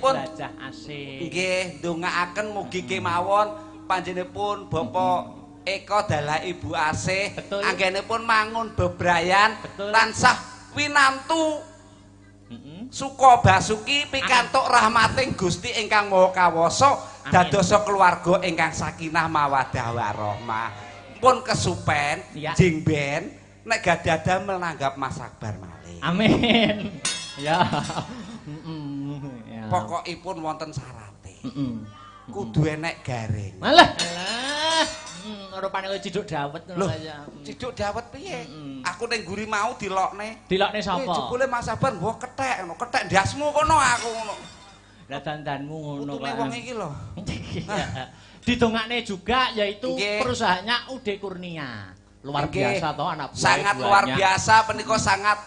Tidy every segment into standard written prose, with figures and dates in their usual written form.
panjenenganipun asik. nggih ndongaaken mugi kemawon panjenenganipun Bapak Eko dalah Ibu Asih anggenipun mangun bebrayan tansah winantu suka basuki pikantuk rahmating Gusti ingkang Maha Kawasa dadosa keluarga ingkang sakinah mawaddah warahmah. Pun kesupen jing ben nek gadada menanggap Mas Akbar malih. Amin. Ya. Pokokipun wonten syarate. Kudu enek garing. Malah. Rupane koyo ciduk dawet ngono kaya. Ciduk dawet piye? Aku ning guri mau dilokne. Dilokne sapa? Jebule Mas Sabar mbok kethek ngono, kethek ndasmu kono aku ngono. Lah dandanmu ngono kok. Utune wong iki lho. Didongakne juga yaitu perusahaannya UD Kurnia. Luar biasa toh anak buah. Sangat luar biasa menika sangat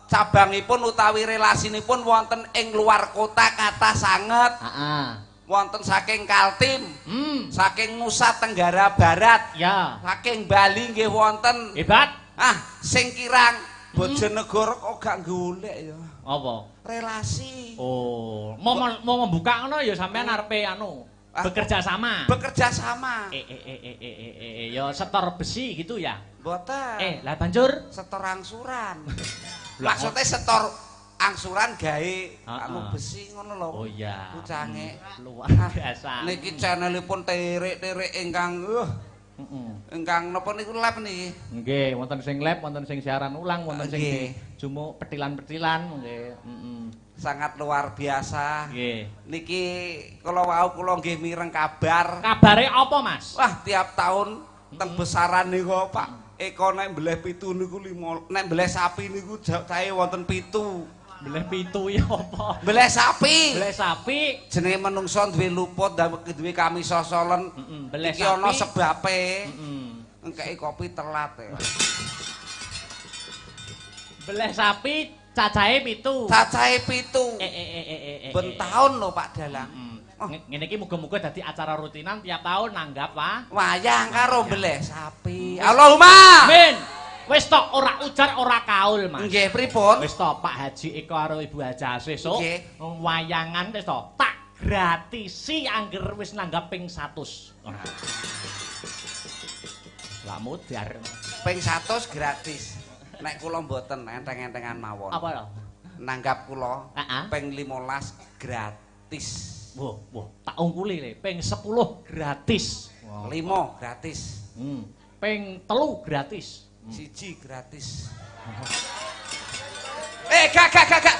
cabangipun utawi relasinipun wonten ing luar kota kathah sanget. Heeh. Wonten saking Kaltim, saking Nusa Tenggara Barat, ya, saking Bali nggih wonten. Hebat. Sing kirang Bojonegoro kok gak golek ya. Apa? Relasi. Oh, mau membuka ngono ya sampean arepe anu, bekerja sama. Bekerja sama. Ya setor besi gitu ya? Mboten. Lah banjur setor angsuran. Maksudnya setor angsuran gawe anu besi ngono lho. Oh iya. Kucange luar biasa. Niki channelipun terik-terik ingkang ingkang napa niku live niki. Nggih, wonten sing live, wonten sing siaran ulang, wonten sing jumuk petilan-petilan nggih. Sangat luar biasa. Nggih. Niki kula wau nggih mireng kabar. Kabare apa, Mas? Wah, tiap tahun teng besaran niku Pak Eko nek mbleh 7 niku 5, nek mbleh sapi niku cahe wonten 7. Mbleh 7 ya apa? Mbleh sapi. Mbleh sapi. Jenenge menungso duwe luput, duwe kami sosolen. Mbleh sapi. Iki ana sebabe. Engkeki kopi telat ya. Mbleh sapi cacahe 7. Cacahe 7. Ben taun lho Pak Dalang. Ngene iki muga-muga dadi acara rutinan tiap tahun nanggap wayang karo mbleh sapi. Allahumma. Amin. Wis tok ora ujar ora kaul, Mas. Nggih, pripun? Wis tok Pak Haji Eko karo Ibu Haja sesuk wayangan wis tok tak gratisi angger wis nanggap ping 100. Lah mudar. Ping 100 gratis. Nek kula mboten enteng-entengan mawon. Apa lho? Nanggap kula ping 15 gratis. Wah, tak ungkuli le, ping 10 gratis. 5 gratis. Ping 3 gratis. 1 gratis. Gak.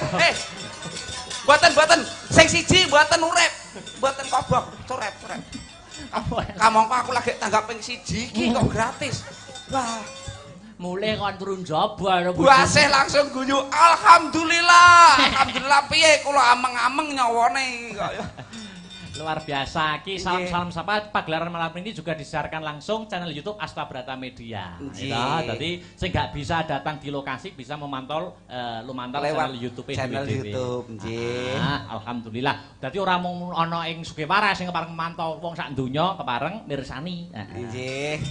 Mboten. Sing 1 mboten urip. Mboten kobong, curep. Kamangka aku lagi tanggap ping 1 iki kok gratis. Wah, mulai kon turun jaba Buasih langsung guyu alhamdulillah. Alhamdulillah piye kula ameng-ameng nyawane kaya. Luar biasa. Ki salam-salam sapa pagelaran malam ini juga disiarkan langsung channel YouTube Asta Brata Media. Ya, jadi sing gak bisa datang di lokasi bisa memantau lumantar channel YouTube nggih. Alhamdulillah. Dadi ora mung ana ing Sugihwaras sing kepareng memantau wong sak donya kepareng mirsani. Nggih.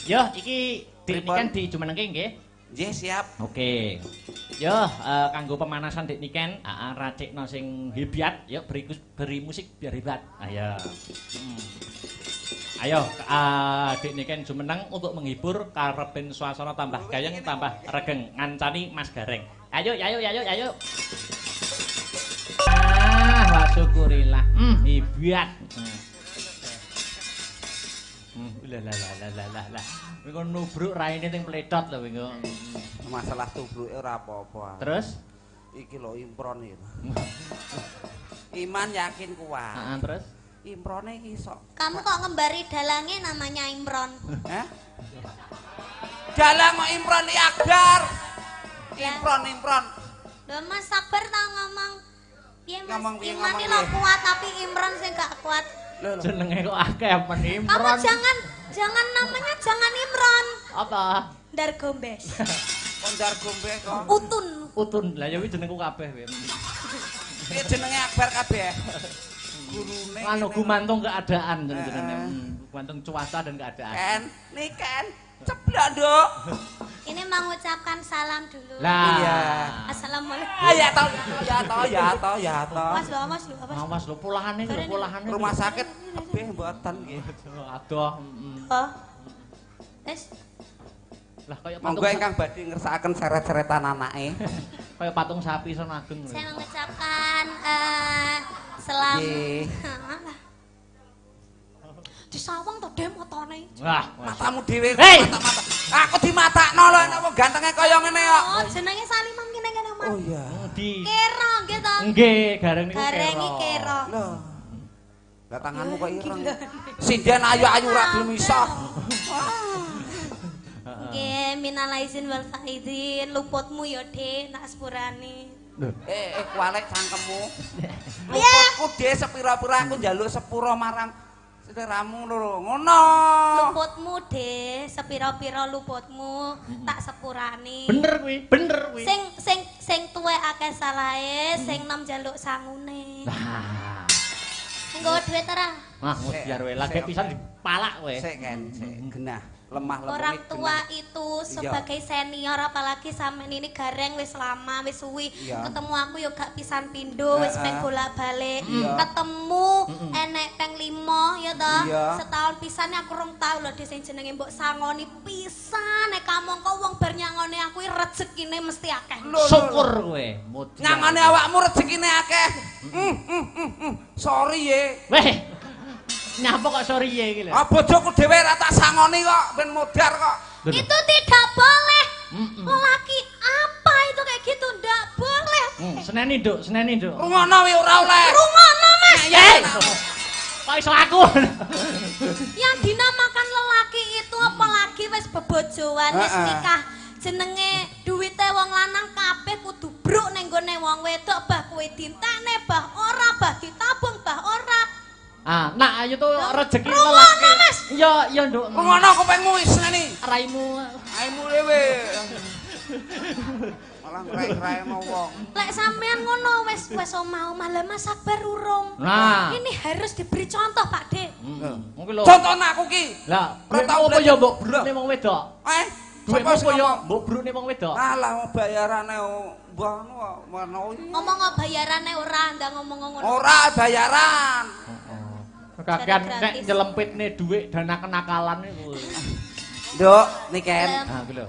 Yo iki kan dijumenengke nggih. Nggih, siap. Oke. Yo, kanggo pemanasan Dik Niken, racikno sing hebat, yo beri musik biar hebat. Ayo. Ayo, Dik Niken jumeneng untuk menghibur karepen suasana tambah gayeng, tambah regeng, ngancani Mas Gareng. Ayo. Wah, syukurillah. Hebat. Lah. Wingo nubruk raine ning pledot lho wingo. Masalah tubruke ora apa-apa. Terus iki lho impron iki. Iman yakin kuat. Terus improne iki sok. Kamu kok ngembari dalangnya namanya Imron? Hah? Dalang kok Imron Akbar. Imron. Lho Mas Sabar tau ngomong piye Mas? Iman iki lho kuat tapi Imron sing gak kuat. Jenenge kok akeh men Imron. Kamu jangan namanya jangan Imron. Apa? Ndar Gombes. Ndar Gombes kok. Utun. Lah ya kuwi jenengku kabeh. Piye jenenge Akbar kabeh? Gurune. Anu gumantung keadaan jenenge. Gumantung cuaca dan keadaan. Ken, Ceblok, Nduk. Ini mengucapkan salam dulu. Lah. Iya. Assalamualaikum. Ya toh. Awas lho. Pulahane lho, pulahane. Rumah sakit kabeh mboten nggih. Aduh. Oh. Wis. Lah kaya Monggo ingkang badhe ngersakaken seret-seretan anake. Kaya patung sapi son ageng. Saya mengucapkan selamat. Disawang to Dem motone. Wah, Matamu dhewe Hei! mata-mata. Aku dimatakno lho nek wong gantenge kaya ngene kok. Oh, jenenge Saliman kene Mas. Oh iya. di Kero nggih to. nggih, gareng niku Garengi kero. Loh. Lah tanganmu kok ireng. Sinden ayu-ayu ra gelem iso. Nggih, minal aizin wal faizin, luputmu ya, Dik, nak sepurane. Kualek cangkemmu. Luputku dhe sepira-pira aku njaluk sepura marang sederamu lho. Ngono. Luputmu, Dik, sepira-pira luputmu tak sepurane. Bener kuwi. Sing tuwek akeh salahe, sing nom njaluk sangune. Nah. Nggo dhuwit ora? Wah, mutiar wae lagi pisan dipalak kowe. Sik kan, sik genah. Lemah lemah Orang tua itu sebagai senior apalagi sampean ini gareng wis lama wis suwi ketemu aku yo gak pisan pindho wis peng bolak-balik ketemu enek peng 5 ya toh setahun pisan aku rong tau lho sing jenenge mbok sangoni pisan nek kamangka wong bar nyangoni aku rezekine mesti akeh syukur kowe nyangoni awakmu rezekine akeh sorry ye weh nyapa kok sorry ye iki lho. Ah bojoku dhewe ra tak sangoni kok ben modar kok. Itu tidak boleh. Lelaki apa itu kayak gitu ndak boleh. Seneni Nduk. Rungono wi ora oleh. Rungono Mas. Kok iso aku. Yang dinamakan lelaki itu apalagi wis bebojoan wis nikah. Jenenge duwite wong lanang kabeh kudu bruk ning gone wong wedok bah kowe dintekne bah ora bah ditabung bah ora. Nah ayo tuh rezeki lelaki. Mas. Iya Nduk. Rungono kupingmu wis ngene. Raimu dhewe. Malah ngrai-ngrai wong. Lek sampean ngono wis omah-omah lah Mas sabar urung. Nah. Ini harus diberi contoh Pak De. Mungkin lho. Contohne aku ki. Lah, tau apa ya mbok brune wong wedok? Duit apa ya mbok brune wong wedok? Alah bayarane mbah ngono. Ngomong bayarane ora ndak ngomong ngono. Ora bayaran. Kakean nek nyelempitne dhuwit dana kenakalan niku. Nduk, Niken. Kuwi lho.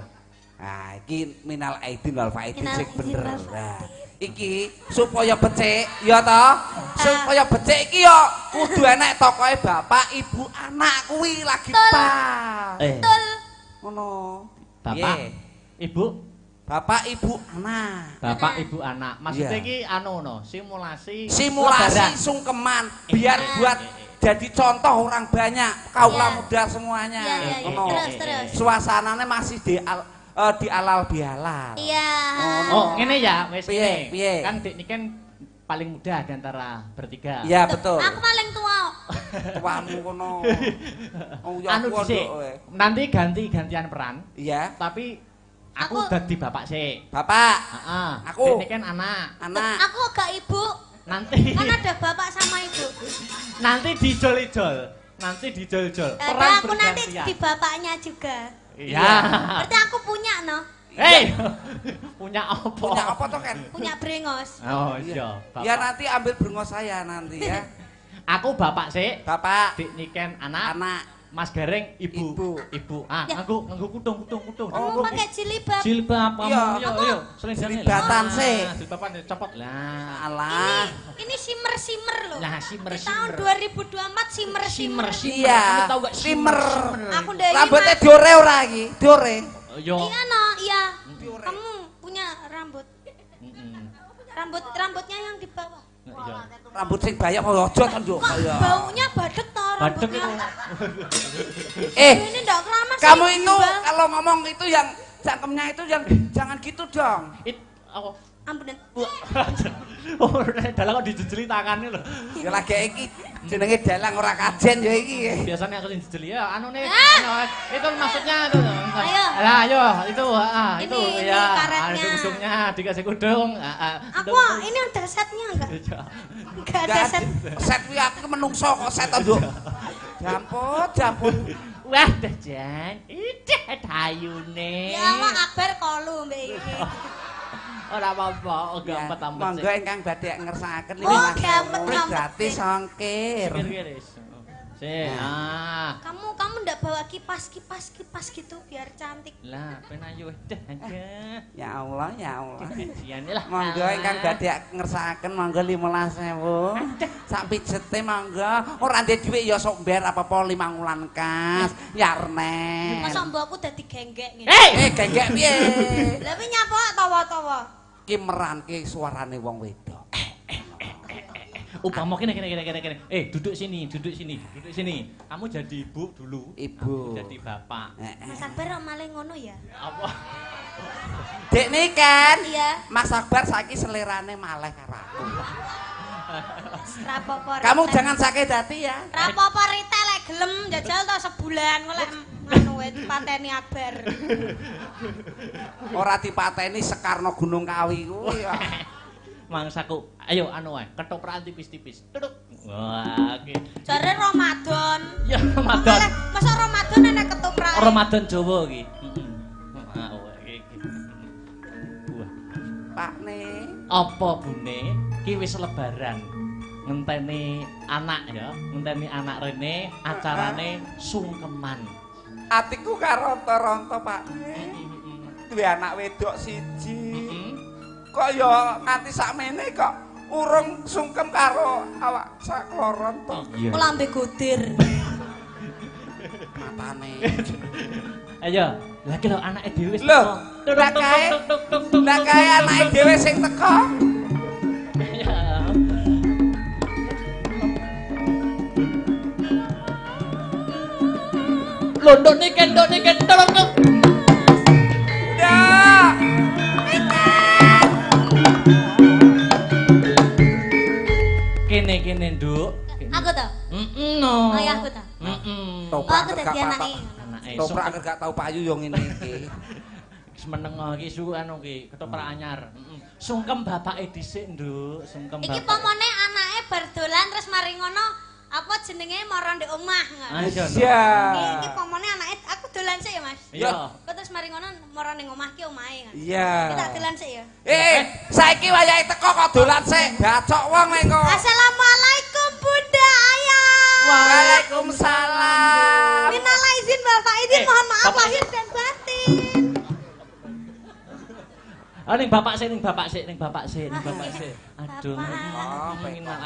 Iki minal aidin wal faidin sing bener. Nah, iki supaya becik ya toh. Supaya becik iki ya kudu enek tokohe bapak, ibu, anak kuwi lagi pas. Betul. Ngono. Bapak, ibu, bapak, ibu, anak. Bapak, ibu, anak. Maksudnya iki anu no, simulasi sungkeman biar buat jadi contoh orang banyak kaula muda semuanya. Terus. Suasananya masih di alal bihalal. Iya. Oh, ngene ya, wis piye? Kan Dik niki kan paling muda di antara bertiga. Iya, betul. Aku paling tua. Tuamu kono. Anu dhisik. Nanti ganti-gantian peran. Iya. Tapi aku dadi bapak sik. Bapak. Heeh. Aku. Dik niki kan anak. Aku gak ibu. Nanti kan ada bapak sama ibu. Nanti dijol-jol. Peran aku nanti di bapaknya juga. Iya. Berarti aku punya no. Hei. Punya apa? Punya apa toh Ken? Punya brengos. Oh iya. Ya nanti ambil brengos saya nanti ya. Aku bapak sik. Bapak. Dik Niken anak. Mas Gareng ibu. Nganggo kutung. Oh, pakai jilbab. Jilbab kamu yo. Selendang sih. Jilbaban copot lah. Alah. Ini simmer loh. Nah, simmer. Tahun 2024 simmer. Iya. Tahu gak simmer. Aku dari rambutnya diore ora iki? Diore. Iya no, iya. Kamu punya rambut. Rambutnya yang di bawah. Rambut sing banyak kok aja kan yo. Baunya badek toh rambutnya. Ini enggak keramas. Kamu itu kalau ngomong itu yang cangkemnya itu yang jangan gitu dong. Apa? Ampunan. Oh, dalang kok dijejeli tangane lho. Ya lagi iki jenenge dalang ora kajen ya iki. Biasanya aku dijejeli ya anune itu maksudnya itu. Ayo. Lah ayo itu itu ya. Karetnya. Ada kudungnya, dikasih kudung. Aku ini ada setnya enggak? Enggak ada set. Set kuwi aku menungso kok set to, Nduk. Jampun. Wah, Jan. Ideh dayune. Ya wong Akbar kolu mbek iki. Ora apa-apa, gampet-ampet. Monggo ingkang badhe ngersakaken Oh, gampet-ampet. gratis ongkir. Kamu ndak bawa kipas gitu biar cantik. Lah, penayu dah aja. Ya Allah, ya Allah. Lah. Monggo ingkang badhe ngersakaken monggo 15.000. Sak pijete monggo. Ora ndek dhuwit ya sok mber apa-apa 5 wulan kas. Yarnen. Mosok mbokku dadi genggek ngene. Genggek piye? Lah piye nyapa tawa-tawa? Ki meranke suarane wong wedok. Upama kene. Duduk sini. Kamu jadi ibu dulu. Ibu. Aku jadi bapak. Mas Akbar malah ngono ya? Apa? Dek nih kan? Iya. Mas Akbar saiki selerane maleh karo aku. Rapopo. Kamu jangan sakit hati ya. Rapopo rite lek gelem jajal to sebulan kok lek anu dipateni Akbar. Ora dipateni Sekarno Gunung Kawi kuwi ya. Mangsaku, ayo anu wae, ketoprak tipis-tipis. Tuduk. Wah, iki. Jare Ramadan. Ya Ramadan. Masa Ramadan enek ketoprak. Ramadan Jawa iki. Iki. Buah. Pakne. Apa bune? Ki wis lebaran. Ngenteni anak ya, ngenteni anak rene acarane sungkeman. Atiku karonto-ronto, Pakne. Duwe anak wedok siji. Kok ya nganti sakmene kok urung sungkem karo awak sakloron to. Lambe godir. Matane. Ayo, lagi lho anake dhewe wis Lho, teko. Lah kae anake dhewe sing teko. Londone kendone tolong. Kene, Nduk. Aku to? No. Oh ya aku to. Toprak aku dadi anake. Toprak gak tau payu yo ngene iki. Wis meneng iki su anu ki, ketoprak anyar. Sungkem bapake dhisik, Nduk. Sungkem bapak. Iki pomone anake bar dolan terus mari ngono apa jenenge mara ndek omah. Iya. Iki pomone anake aku dolan sik ya, Mas. Iya. Kok terus mari ngono mara ning omah ki omahe kan. Iya. Kita dolan sik ya. Saiki wayahe teko kok dolan sik. Bacok wong engko. Assalamualaikum Bunda Ayah. Waalaikumsalam. Minal izin Bapak izin mohon maaf lahir dan batin. Ning bapak sik. Aduh. Minal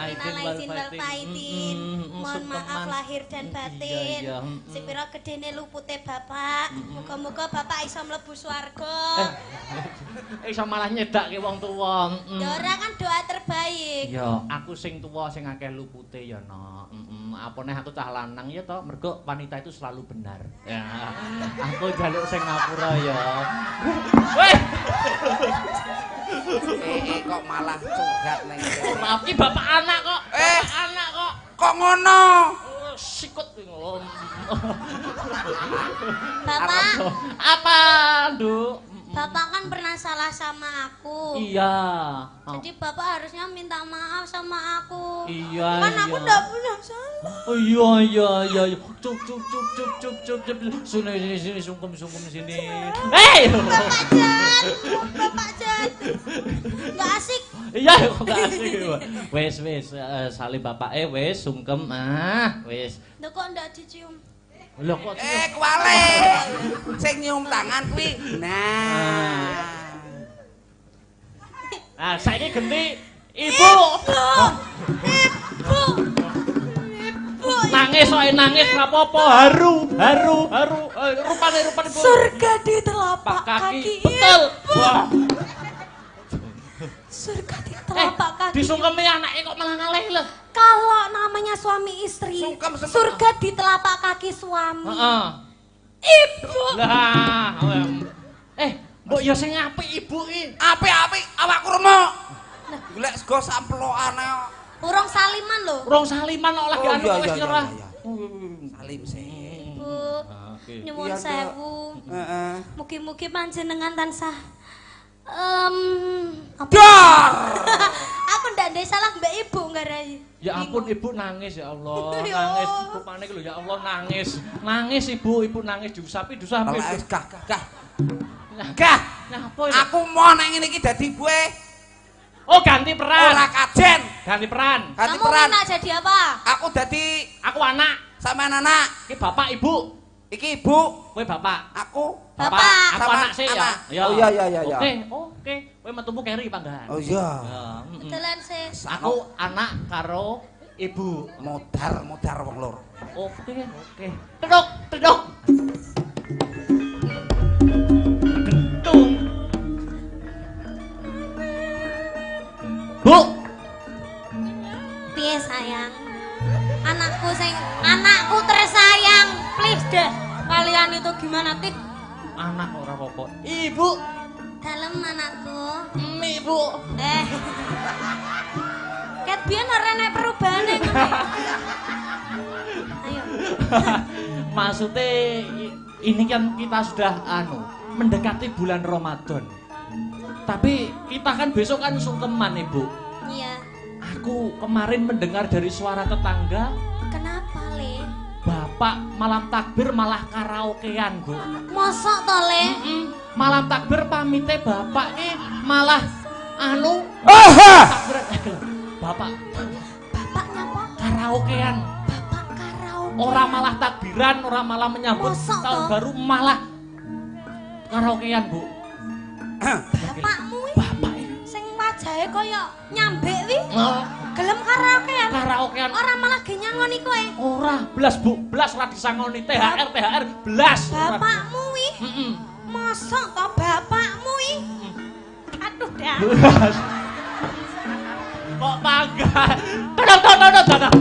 izin wal faizin. Mohon maaf lahir dan batin. Sepira gedene lupute Bapak. Muga-muga Bapak iso mlebu swarga. Iso malah nyedakke wong tuwa. Ya ora kan doa terbaik. Ya, aku sing tuwa sing akeh lupute ya, Nok. Apa neh aku cah lanang ya toh, mergo wanita itu selalu benar. Ya. Aku jaluk sing ngapura ya. Weh. Kok malah curhat ning kene. Maaf ki bapak anak kok. Anak kok. Kok ngono? Sikut Bapak, apa, Nduk? Bapak kan pernah salah sama aku. Iya. Jadi Bapak harusnya minta maaf sama aku. Iya. Kan aku enggak punya salah. Oh iya. Cuk. Sini sungkem sini. Hei! Bapak Jan. Enggak asik. Iya, enggak asik. Wes salim bapake wes sungkem wes. Lho kok enggak dicium? Lho kok Kuali. Sing nyium tangan kuwi. Nah. Saiki genti Ibu. Nangis nangis ora apa-apa, haru. Rupane Ibu. Surga di telapak kaki. Betul. Wah. Surga di telapak kaki. Disungkemi anake kok malah ngalih lho. Kalau namanya suami istri, Sungkem semua. surga di telapak kaki suami. Heeh. Ibu. Lah. Mbok ya sing apik Ibu iki. Apik awakku remuk. Golek sego samplokane. Urung saliman lho. Urung saliman kok lagi anu wis nyerah. Salim sih. Bu. Nyuwun Iya, Dok. sewu. Heeh. Mugi-mugi panjenengan tansah Dar. aku aku ndak ndek salah mbak ibu ngarai. Ya ampun ibu nangis ya Allah, nangis rupane iki lho ya Allah nangis. Nangis ibu nangis diusapi. Gah. Nyapa iki? Aku mau nang ngene iki dadi ibuke. Oh ganti peran. Ora kajen. Ganti peran. Kamu nak jadi apa? Aku dadi anak. Sampean anak. Iki bapak ibu. Iki ibu. Kowe bapak. Aku bapak. Aku anak sih ya. Oh iya. Oke. Kowe metumu keri panggahan. Oh iya. Betulan sis. Aku anak karo ibu. Modar wong loro. Oke. Tedok. Gentung. Bu. Piye sayang? Anakku tersayang. Please deh. Kalian itu gimana tik? Anak ora apa-apa. Ibu. Dalem anakku. Ibu. Ket biyen ora enek perubahane ngono. Ayo. Maksudnya ini kan kita sudah mendekati bulan Ramadan. Tapi kita kan besok kan sungkeman Ibu. Iya. Aku kemarin mendengar dari suara tetangga. Kenapa le? Bapak malam takbir malah karaokean Bu. Mosok to le? Malam takbir pamite bapak malah takbir. Bapak nyapa? Karaokean. Bapak karaoke. Orang malah takbiran, orang malah menyambut Mosok tahun toh? baru malah karaokean Bu. Bapakmu wi? Bapak Sing wajahe kaya nyambek wi? Gelem karaokean? Karaokean. Ora malah ge nyangoni kowe. Ora, belas Bu, belas ora disangoni THR, belas. Bapakmu wi? Mosok to bapakmu wi? Aduh dah. Kok bangga. Todok.